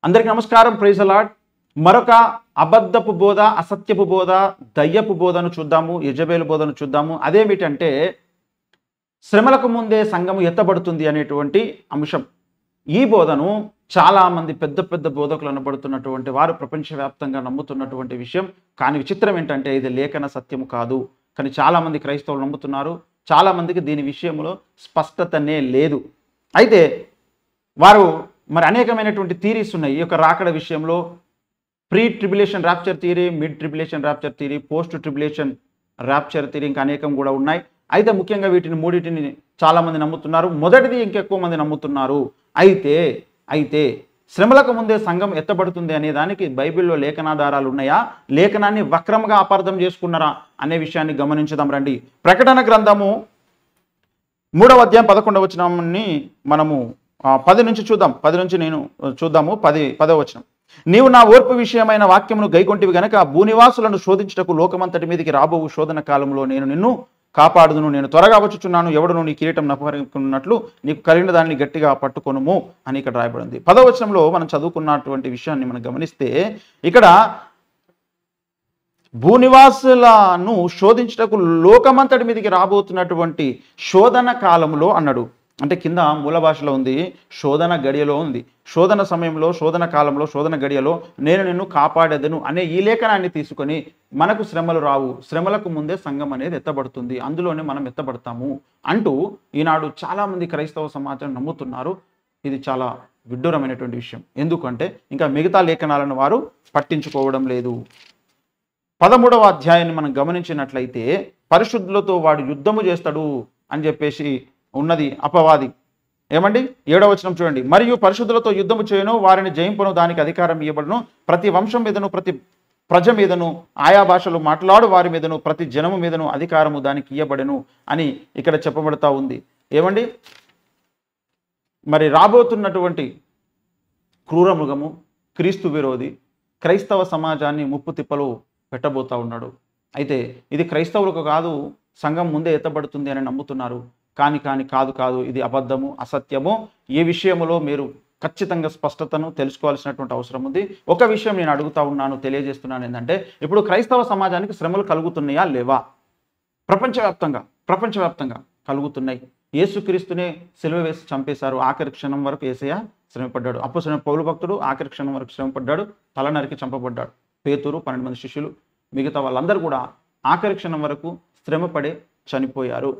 అందరికీ నమస్కారం. Praise the Lord. మరొక అబద్ధపు బోధ, అసత్యపు బోధ, దయ్యపు బోధను చూద్దాము, యెజబెలు బోధను చూద్దాము. అదేమిటంటే శ్రమలకు ముందే సంఘము ఎత్తబడుతుంది అనేటువంటి అంశం. ఈ బోధను చాలామంది పెద్ద పెద్ద బోధకులు అనబడుతున్నటువంటి వారు ప్రపంచవ్యాప్తంగా నమ్ముతున్నటువంటి విషయం. కానీ విచిత్రం ఏంటంటే ఇది లేఖన సత్యము కాదు. కానీ చాలామంది క్రైస్తవులు నమ్ముతున్నారు. చాలామందికి దీని విషయంలో స్పష్టతనే లేదు. అయితే వారు మరి అనేకమైనటువంటి థీరీస్ ఉన్నాయి. ఈ యొక్క రాకడ విషయంలో pre tribulation rapture theory, mid tribulation rapture theory, post tribulation rapture theory, ఇంకా అనేకం కూడా ఉన్నాయి. అయితే ముఖ్యంగా వీటిని మూడింటిని చాలామంది నమ్ముతున్నారు. మొదటిది ఇంకెక్కువ మంది నమ్ముతున్నారు. అయితే శ్రమలకు ముందే సంఘం ఎత్తబడుతుంది అనే దానికి బైబిల్లో లేఖనాధారాలు ఉన్నాయా, లేఖనాన్ని వక్రంగా అపార్థం చేసుకున్నారా అనే విషయాన్ని గమనించుదాం రండి. ప్రకటన గ్రంథము 3వ అధ్యాయం 11వ వచనాన్ని మనము 10 నుంచి చూద్దాం. 10 నుంచి నేను చూద్దాము. 10వ వచనం. నీవు నా ఓర్పు విషయమైన వాక్యమును గైకొంటివి గనక భూనివాసులను శోధించుటకు లోకమంతటి మీదికి రాబోవు శోధన కాలంలో నేను నిన్ను కాపాడుదును. నేను త్వరగా వచ్చుచున్నాను. ఎవడును నీ కిరీటం నపహరించుకున్నట్లు నీకు కలిగిన దాన్ని గట్టిగా పట్టుకొనుము అని ఇక్కడ రాయబడింది. 10వ వచనంలో మనం చదువుకున్నటువంటి విషయాన్ని మనం గమనిస్తే ఇక్కడ భూనివాసులను శోధించుటకు లోకమంతటి మీదకి రాబోతున్నటువంటి శోధన కాలంలో అన్నాడు. అంటే కింద మూల భాషలో ఉంది శోధన గడియలో ఉంది. శోధన సమయంలో, శోధన కాలంలో, శోధన గడియలో నేను నిన్ను కాపాడేదను అనే ఈ లేఖనాన్ని తీసుకొని మనకు శ్రమలు రావు, శ్రమలకు ముందే సంఘం అనేది ఎత్తబడుతుంది, అందులోనే మనం ఎత్తబడతాము అంటూ ఈనాడు చాలామంది క్రైస్తవ సమాజం నమ్ముతున్నారు. ఇది చాలా విడ్డూరమైనటువంటి విషయం. ఎందుకంటే ఇంకా మిగతా లేఖనాలను వారు పట్టించుకోవడం లేదు. 13వ అధ్యాయాన్ని మనం గమనించినట్లయితే పరిశుద్ధులతో వాడు యుద్ధము చేస్తాడు అని చెప్పేసి ఉన్నది అపవాది. ఏమండి 7వ వచనం చూడండి. మరియు పరిశుద్ధులతో యుద్ధము చేయను, వారిని జయింపను, దానికి అధికారం ఇవ్వబడును, ప్రతి వంశం మీదను, ప్రతి ప్రజ మీదను, ఆయా భాషలు మాట్లాడు వారి మీదను, ప్రతి జనము మీదను అధికారము దానికి ఇవ్వబడెను అని ఇక్కడ చెప్పబడతా ఉంది. ఏమండి మరి రాబోతున్నటువంటి క్రూర మృగము, క్రీస్తు విరోధి క్రైస్తవ సమాజాన్ని ముప్పు తిప్పలు పెట్టబోతా ఉన్నాడు. అయితే ఇది క్రైస్తవులకు కాదు, సంఘం ముందే ఎత్తబడుతుంది అని నమ్ముతున్నారు. కానీ కాదు, ఇది అబద్ధము, అసత్యము. ఈ విషయంలో మీరు ఖచ్చితంగా స్పష్టతను తెలుసుకోవాల్సినటువంటి అవసరం ఉంది. ఒక విషయం నేను అడుగుతా ఉన్నాను, తెలియజేస్తున్నాను. ఏంటంటే ఇప్పుడు క్రైస్తవ సమాజానికి శ్రమలు కలుగుతున్నాయా లేవా? ప్రపంచవ్యాప్తంగా కలుగుతున్నాయి. యేసుక్రీస్తునే సిలువ వేసి చంపేశారు. ఆఖరి క్షణం వరకు యేసయ్య శ్రమపడ్డాడు. అపోస్తలుడైన పౌలు భక్తుడు ఆఖరి క్షణం వరకు శ్రమపడ్డాడు, తల నరికి చంపబడ్డాడు. పేతురు, 12 మంది శిష్యులు, మిగతా వాళ్ళందరూ కూడా ఆఖరి క్షణం వరకు శ్రమపడే చనిపోయారు.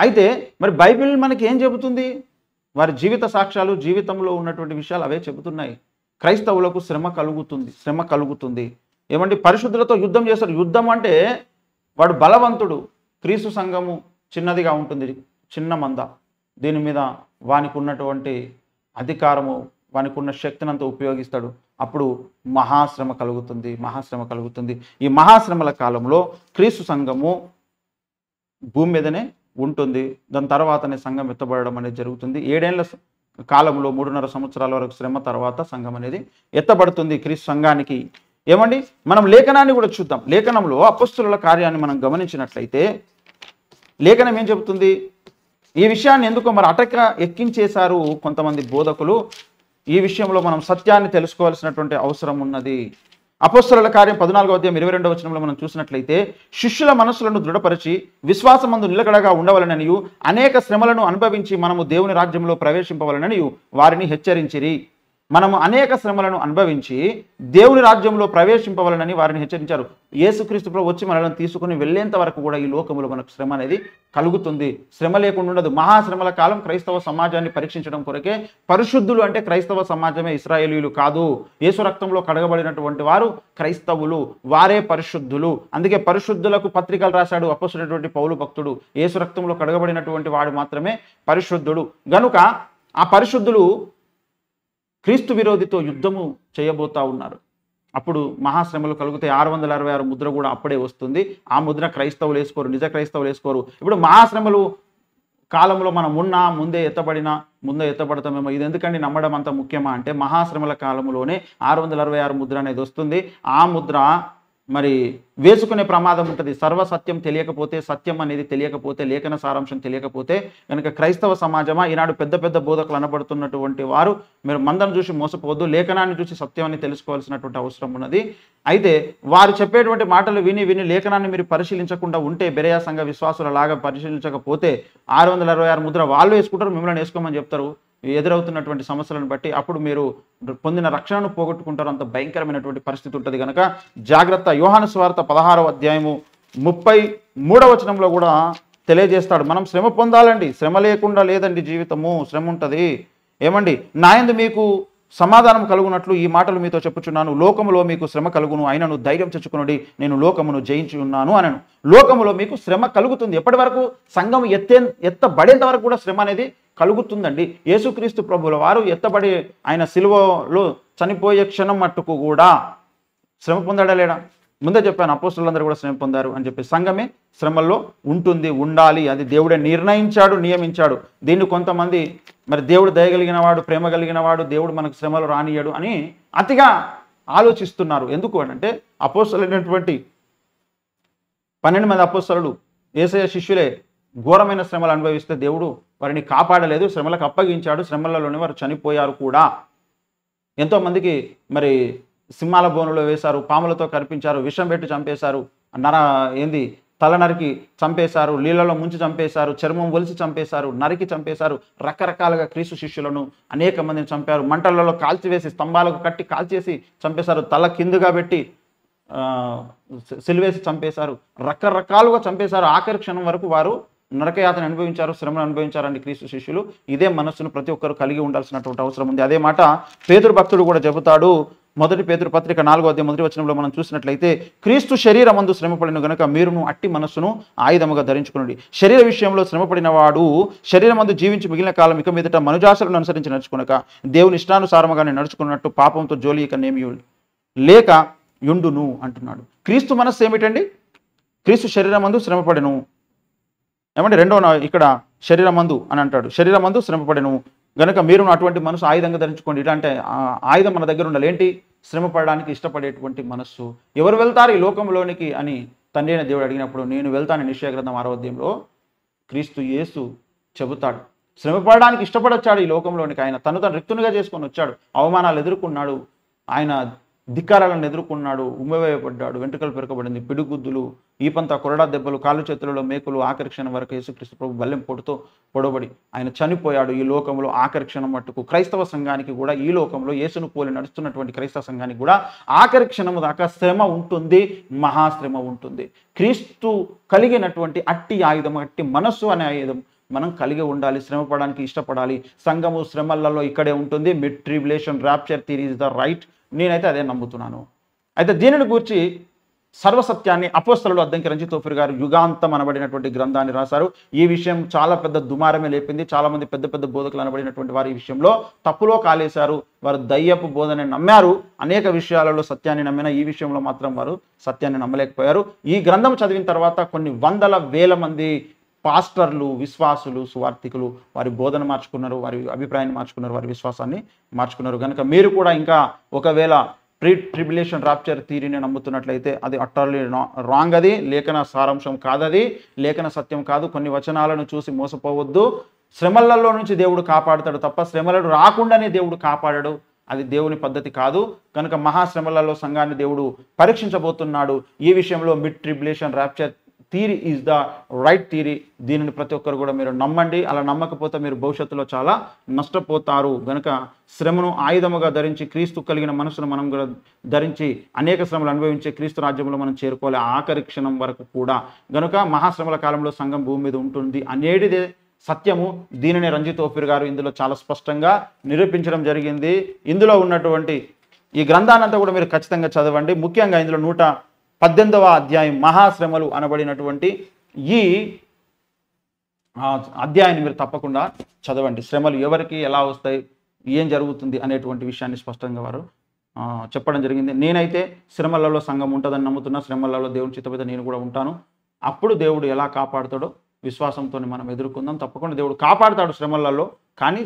అయితే మరి బైబిల్ మనకి ఏం చెబుతుంది? వారి జీవిత సాక్ష్యాలు, జీవితంలో ఉన్నటువంటి విషయాలు అవే చెబుతున్నాయి. క్రైస్తవులకు శ్రమ కలుగుతుంది. ఏమంటే పరిశుద్ధులతో యుద్ధం చేస్తారు. యుద్ధం అంటే వాడు బలవంతుడు. క్రీస్తు సంఘము చిన్నదిగా ఉంటుంది, చిన్న మంద. దీని మీద వానికి ఉన్నటువంటి అధికారము, వానికి ఉన్న శక్తినంతా ఉపయోగిస్తాడు. అప్పుడు మహాశ్రమ కలుగుతుంది. ఈ మహాశ్రమల కాలంలో క్రీస్తు సంఘము భూమి మీదనే ఉంటుంది. దాని తర్వాతనే సంఘం ఎత్తబడడం అనేది జరుగుతుంది. 7 ఏళ్ల కాలంలో 3.5 సంవత్సరాల వరకు శ్రమ తర్వాత సంఘం అనేది ఎత్తబడుతుంది క్రీస్తు సంఘానికి. ఏమండి మనం లేఖనాన్ని కూడా చూద్దాం. లేఖనంలో అపొస్తలుల కార్యాన్ని మనం గమనించినట్లయితే లేఖనం ఏం చెబుతుంది? ఈ విషయాన్ని ఎందుకో మరి ఎక్కించేశారు కొంతమంది బోధకులు. ఈ విషయంలో మనం సత్యాన్ని తెలుసుకోవాల్సినటువంటి అవసరం ఉన్నది. అపొస్తలుల కార్యం 14వ అధ్యాయం 22వ వచనంలో మనం చూసినట్లయితే శిష్యుల మనస్సులను దృఢపరిచి విశ్వాసమందు నిలకడగా ఉండవలననియు అనేక శ్రమలను అనుభవించి మనము దేవుని రాజ్యంలో ప్రవేశింపవలననియు వారిని హెచ్చరించిరి. మనము అనేక శ్రమలను అనుభవించి దేవుని రాజ్యంలో ప్రవేశింపవలనని వారిని హెచ్చరించారు. యేసుక్రీస్తు ప్రభువు వచ్చి మనల్ని తీసుకుని వెళ్ళేంత వరకు కూడా ఈ లోకంలో మనకు శ్రమ అనేది కలుగుతుంది. శ్రమ లేకుండా ఉండదు. మహాశ్రమల కాలం క్రైస్తవ సమాజాన్ని పరీక్షించడం కొరకే. పరిశుద్ధులు అంటే క్రైస్తవ సమాజమే, ఇశ్రాయేలీయులు కాదు. యేసు రక్తంలో కడగబడినటువంటి వారు క్రైస్తవులు, వారే పరిశుద్ధులు. అందుకే పరిశుద్ధులకు పత్రికలు రాశాడు అపొస్తలుడైనటువంటి పౌలు భక్తుడు. యేసు రక్తంలో కడగబడినటువంటి వాడు మాత్రమే పరిశుద్ధుడు. గనుక ఆ పరిశుద్ధులు క్రీస్తు విరోధితో యుద్ధము చేయబోతా ఉన్నారు. అప్పుడు మహాశ్రమలు కలిగితే 666 ముద్ర కూడా అప్పుడే వస్తుంది. ఆ ముద్ర క్రైస్తవులు వేసుకోరు, నిజ క్రైస్తవులు వేసుకోరు. ఇప్పుడు మహాశ్రమలు కాలంలో మనం ముందే ఎత్తబడతామేమో. ఇది ఎందుకండి నమ్మడం అంత ముఖ్యమా అంటే మహాశ్రమల కాలంలోనే 666 ముద్ర అనేది వస్తుంది. ఆ ముద్ర మరి వేసుకునే ప్రమాదం ఉంటుంది. సర్వసత్యం తెలియకపోతే, సత్యం అనేది తెలియకపోతే, లేఖన సారాంశం తెలియకపోతే కనుక క్రైస్తవ సమాజమా ఈనాడు పెద్ద పెద్ద బోధకులు అనబడుతున్నటువంటి వారు మీరు మందను చూసి మోసపోవద్దు, లేఖనాన్ని చూసి సత్యాన్ని తెలుసుకోవాల్సినటువంటి అవసరం ఉన్నది. అయితే వారు చెప్పేటువంటి మాటలు విని విని లేఖనాన్ని మీరు పరిశీలించకుండా ఉంటే, బెరయా సంఘ విశ్వాసుల లాగా పరిశీలించకపోతే 666 ముద్ర వాళ్ళు వేసుకుంటారు, మిమ్మల్ని వేసుకోమని చెప్తారు. ఎదురవుతున్నటువంటి సమస్యలను బట్టి అప్పుడు మీరు పొందిన రక్షణను పోగొట్టుకుంటారు. అంత భయంకరమైనటువంటి పరిస్థితి ఉంటుంది కనుక జాగ్రత్త. యోహాను సువార్త 16వ అధ్యాయము 33వ వచనంలో కూడా తెలియజేస్తాడు, మనం శ్రమ పొందాలండి, శ్రమ లేకుండా లేదండి జీవితము, శ్రమ ఉంటుంది. ఏమండి, నాయందు మీకు సమాధానం కలుగునట్లు ఈ మాటలు మీతో చెప్పుచున్నాను, లోకములో మీకు శ్రమ కలుగును, అయినను ధైర్యం తెచ్చుకునుడి, నేను లోకమును జయించి ఉన్నాను అనను. లోకములో మీకు శ్రమ కలుగుతుంది. ఎప్పటి వరకు? సంఘం ఎత్తబడేంత వరకు కూడా శ్రమ అనేది కలుగుతుందండి. యేసుక్రీస్తు ప్రభువుల వారు ఎత్తబడి ఆయన సిలువలో చనిపోయే క్షణం మట్టుకు కూడా శ్రమ పొందాడా లేడా? ముందే చెప్పాను, అపోస్తులందరూ కూడా శ్రమ పొందారు అని చెప్పి. సంఘమే శ్రమల్లో ఉంటుంది, ఉండాలి. అది దేవుడే నిర్ణయించాడు, నియమించాడు. దీన్ని కొంతమంది మరి దేవుడు దయగలిగిన వాడు, ప్రేమ కలిగిన వాడు, దేవుడు మనకు శ్రమలు రానియడు అని అతిగా ఆలోచిస్తున్నారు. ఎందుకు అంటే అపోస్తలులైనటువంటి 12 మంది అపోస్తలులు యేసయ్య శిష్యులే ఘోరమైన శ్రమలు అనుభవిస్తే దేవుడు వారిని కాపాడలేదు, శ్రమలకు అప్పగించాడు. శ్రమలలోనే వారు చనిపోయారు కూడా. ఎంతోమందికి మరి సింహాల బోనులో వేశారు, పాములతో కరిపించారు, విషం పెట్టి చంపేశారు, తల నరికి చంపేశారు, నీళ్ళలో ముంచి చంపేశారు, చర్మం ఒలిసి చంపేశారు, నరికి చంపేశారు. రకరకాలుగా క్రీస్తు శిష్యులను అనేక మందిని చంపారు. మంటలలో కాల్చివేసి, స్తంభాలకు కట్టి కాల్చేసి చంపేశారు. తల కిందుగా పెట్టి సిలువేసి చంపేశారు. రకరకాలుగా చంపేశారు. ఆఖరి క్షణం వరకు వారు నరకయాతన అనుభవించారు, శ్రమను అనుభవించారండి క్రీస్తు శిష్యులు. ఇదే మనస్సును ప్రతి ఒక్కరు కలిగి ఉండాల్సినటువంటి అవసరం ఉంది. అదే మాట పేతురు భక్తుడు కూడా చెబుతాడు. 1 పేతురు పత్రిక 4వ అధ్యాయం 1వ వచనంలో మనం చూసినట్లయితే, క్రీస్తు శరీరమందు శ్రమపడిన గనుక మీరును అట్టి మనస్సును ఆయుధముగా ధరించుకునండి. శరీర విషయంలో శ్రమపడిన వాడు శరీరమందు జీవించి మిగిలిన కాలం ఇక మీదట మనుజాసలను అనుసరించి నడుచుకునక దేవుని ఇష్టానుసారముగానే నడుచుకున్నట్టు పాపంతో జోలికనేమి లేక యుండును అంటున్నాడు. క్రీస్తు మనస్సు ఏమిటండి? క్రీస్తు శరీరమందు శ్రమపడెను. ఏమంటే ఇక్కడ శరీరమందు అని అంటాడు. శరీరమందు శ్రమపడెను గనుక మీరు అటువంటి మనసు ఆయుధంగా ధరించుకోండి. ఇట్లా అంటే ఆయుధం మన దగ్గర ఉండాలి. ఏంటి? శ్రమ పడడానికి ఇష్టపడేటువంటి మనస్సు. ఎవరు వెళ్తారు ఈ లోకంలోనికి అని తండ్రి అయిన దేవుడు అడిగినప్పుడు, నేను వెళ్తాను. నిశ్చయ గ్రంథం 6వ అధ్యాయంలో క్రీస్తు యేసు చెబుతాడు. శ్రమ పడడానికి ఇష్టపడొచ్చాడు ఈ లోకంలోనికి. ఆయన తను రిక్తునిగా చేసుకొని వచ్చాడు. అవమానాలు ఎదుర్కొన్నాడు, ఆయన ధిక్కారాలను ఎదుర్కొన్నాడు, ఉమ్మవేయబడ్డాడు, వెంట్రుకలు పెరకబడింది, పిడుగుద్దులు, ఈపంత కొరడా దెబ్బలు, కాళ్ళు చేతులలో మేకులు, ఆఖరి క్షణం వరకు యేసుక్రీస్తు ప్రభు బల్లెం పొడితో పొడబడి ఆయన చనిపోయాడు. ఈ లోకంలో ఆఖరి క్షణం మట్టుకు క్రైస్తవ సంఘానికి కూడా, ఈ లోకంలో యేసును పోలి నడుస్తున్నటువంటి క్రైస్తవ సంఘానికి కూడా ఆఖరి క్షణము దాకా శ్రమ ఉంటుంది, మహాశ్రమ ఉంటుంది. క్రీస్తు కలిగినటువంటి అట్టి ఆయుధం, అట్టి మనస్సు అనే ఆయుధం మనం కలిగి ఉండాలి. శ్రమ పడడానికి ఇష్టపడాలి. సంఘము శ్రమలలో ఇక్కడే ఉంటుంది. Mid tribulation rapture theory is the right. నేనైతే అదే నమ్ముతున్నాను. అయితే దీనిని గురించి సర్వసత్యాన్ని అపోస్తలుడు అద్దంకి రంజిత్ తోఫీర్ గారు యుగాంతం అనబడినటువంటి గ్రంథాన్ని రాశారు. ఈ విషయం చాలా పెద్ద దుమారమే లేపింది. చాలామంది పెద్ద పెద్ద బోధకులు అనబడినటువంటి వారు ఈ విషయంలో తప్పులో కాలేశారు. వారు దయ్యపు బోధనని నమ్మారు. అనేక విషయాలలో సత్యాన్ని నమ్మిన ఈ విషయంలో మాత్రం వారు సత్యాన్ని నమ్మలేకపోయారు. ఈ గ్రంథం చదివిన తర్వాత కొన్ని వందల వేల మంది పాస్టర్లు, విశ్వాసులు, సువార్థికులు వారి బోధన మార్చుకున్నారు, వారి అభిప్రాయాన్ని మార్చుకున్నారు, వారి విశ్వాసాన్ని మార్చుకున్నారు. కనుక మీరు కూడా ఇంకా ఒకవేళ ప్రీ ట్రిబులేషన్ రాప్చర్ థియరీని నమ్ముతున్నట్లయితే అది అట్టర్లీ రాంగ్. అది లేఖన సారాంశం కాదది, లేఖన సత్యం కాదు. కొన్ని వచనాలను చూసి మోసపోవద్దు. శ్రమలలో నుంచి దేవుడు కాపాడుతాడు తప్ప శ్రమలను రాకుండానే దేవుడు కాపాడాడు. అది దేవుని పద్ధతి కాదు. కనుక మహాశ్రమలలో సంఘాన్ని దేవుడు పరీక్షించబోతున్నాడు. ఈ విషయంలో mid tribulation rapture theory is the right theory. దీనిని ప్రతి ఒక్కరు కూడా మీరు నమ్మండి. అలా నమ్మకపోతే మీరు భవిష్యత్తులో చాలా నష్టపోతారు. గనుక శ్రమను ఆయుధముగా ధరించి క్రీస్తు కలిగిన మనసును మనం కూడా ధరించి అనేక శ్రమలు అనుభవించే క్రీస్తు రాజ్యంలో మనం చేరుకోవాలి ఆఖరి క్షణం వరకు కూడా. గనుక మహాశ్రమల కాలంలో సంఘం భూమి మీద ఉంటుంది అనేటిదే సత్యము. దీనిని రంజిత్ తోఫీర్ గారు ఇందులో చాలా స్పష్టంగా నిరూపించడం జరిగింది. ఇందులో ఉన్నటువంటి ఈ గ్రంథాన్నంతా కూడా మీరు ఖచ్చితంగా చదవండి. ముఖ్యంగా ఇందులో 118వ అధ్యాయం మహాశ్రమలు అనబడినటువంటి ఈ అధ్యాయాన్ని మీరు తప్పకుండా చదవండి. శ్రమలు ఎవరికి ఎలా వస్తాయి, ఏం జరుగుతుంది అనేటువంటి విషయాన్ని స్పష్టంగా వారు చెప్పడం జరిగింది. నేనైతే శ్రమలలో సంఘం ఉంటుందని నమ్ముతున్నా. శ్రమలలో దేవుని చిత్తమైతే నేను కూడా ఉంటాను. అప్పుడు దేవుడు ఎలా కాపాడుతాడో విశ్వాసంతో మనం ఎదుర్కొందాం. తప్పకుండా దేవుడు కాపాడుతాడు శ్రమలలో, కానీ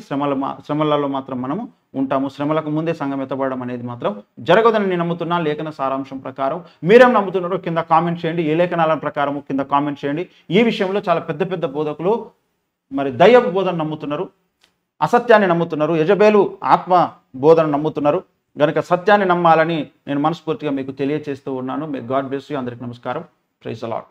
శ్రమలలో మాత్రం మనము ఉంటాము. శ్రమలకు ముందే సంఘం ఎత్తబడడం అనేది మాత్రం జరగదని నేను నమ్ముతున్నా. లేఖన సారాంశం ప్రకారం మీరేం నమ్ముతున్నారో కింద కామెంట్ చేయండి. ఏ లేఖనాల ప్రకారం కింద కామెంట్ చేయండి. ఈ విషయంలో చాలా పెద్ద పెద్ద బోధకులు మరి దయ్యపు బోధన నమ్ముతున్నారు, అసత్యాన్ని నమ్ముతున్నారు, యెజబేలు ఆత్మ బోధన నమ్ముతున్నారు. గనుక సత్యాన్ని నమ్మాలని నేను మనస్ఫూర్తిగా మీకు తెలియజేస్తూ ఉన్నాను. May God bless you. అందరికీ నమస్కారం. Praise the lord.